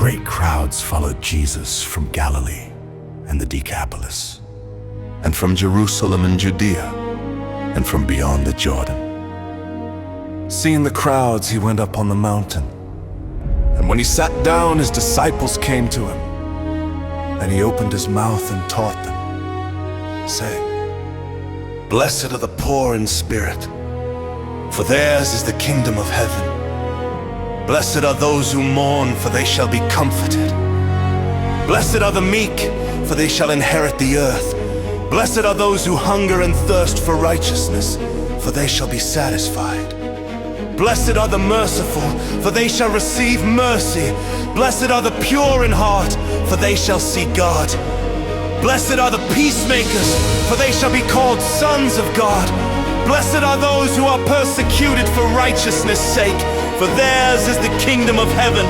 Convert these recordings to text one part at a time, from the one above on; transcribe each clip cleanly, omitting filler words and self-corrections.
great crowds followed Jesus from Galilee and the Decapolis, and from Jerusalem and Judea, and from beyond the Jordan. Seeing the crowds, he went up on the mountain. And when he sat down, his disciples came to him. And he opened his mouth and taught them, saying, "Blessed are the poor in spirit, for theirs is the kingdom of heaven. Blessed are those who mourn, for they shall be comforted. Blessed are the meek, for they shall inherit the earth. Blessed are those who hunger and thirst for righteousness, for they shall be satisfied. Blessed are the merciful, for they shall receive mercy. Blessed are the pure in heart, for they shall see God. Blessed are the peacemakers, for they shall be called sons of God. Blessed are those who are persecuted for righteousness' sake, for theirs is the kingdom of heaven.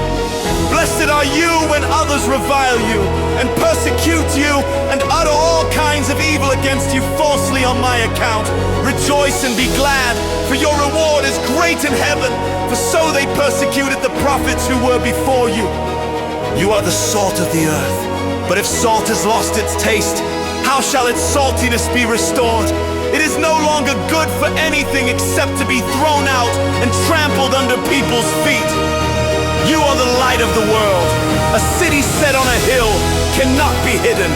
Blessed are you when others revile you, and persecute you, and utter all kinds of evil against you falsely on my account. Rejoice and be glad, for your reward is great in heaven, for so they persecuted the prophets who were before you. You are the salt of the earth, but if salt has lost its taste, how shall its saltiness be restored? It is no longer good for anything except to be thrown out and trampled under people's feet. You are the light of the world. A city set on a hill cannot be hidden,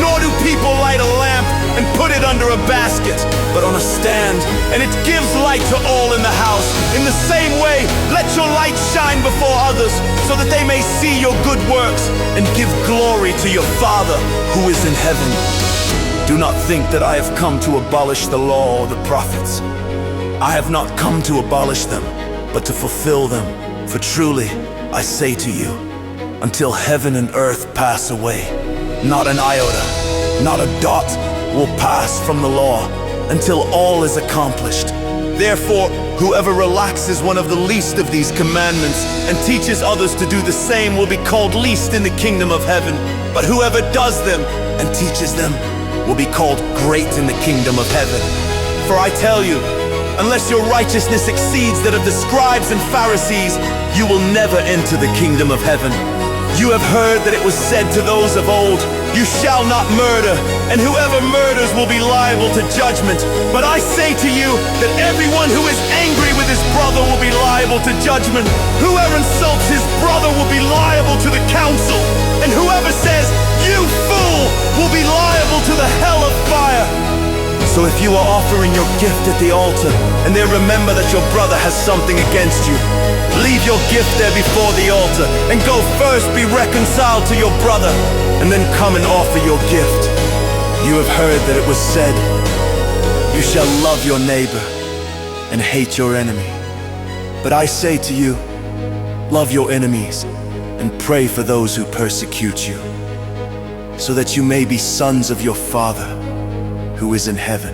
nor do people light a lamp and put it under a basket, but on a stand, and it gives light to all in the house. In the same way, let your light shine before others, so that they may see your good works and give glory to your Father who is in heaven. Do not think that I have come to abolish the law or the prophets. I have not come to abolish them, but to fulfill them. For truly, I say to you, until heaven and earth pass away, not an iota, not a dot will pass from the law until all is accomplished. Therefore, whoever relaxes one of the least of these commandments and teaches others to do the same will be called least in the kingdom of heaven. But whoever does them and teaches them will be called great in the kingdom of heaven. For I tell you, unless your righteousness exceeds that of the scribes and Pharisees, you will never enter the kingdom of heaven. You have heard that it was said to those of old, you shall not murder, and whoever murders will be liable to judgment. But I say to you that everyone who is angry with his brother will be liable to judgment. Whoever insults his brother will be liable to the council, and whoever says, you fool, will be liable to the hell of fire. So if you are offering your gift at the altar, and there remember that your brother has something against you, leave your gift there before the altar, and go first be reconciled to your brother, and then come and offer your gift. You have heard that it was said, you shall love your neighbor and hate your enemy. But I say to you, love your enemies and pray for those who persecute you, so that you may be sons of your Father who is in heaven.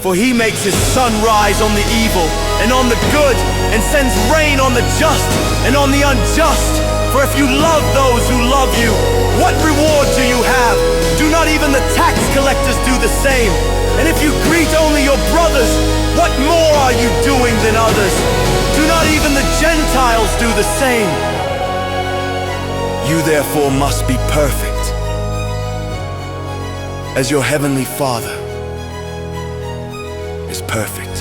For he makes his sun rise on the evil and on the good, and sends rain on the just and on the unjust. For if you love those who love you, what reward do you have? Do not even the tax collectors do the same? And if you greet only your brothers, what more are you doing than others? Do not even the Gentiles do the same? You therefore must be perfect, as your heavenly Father is perfect.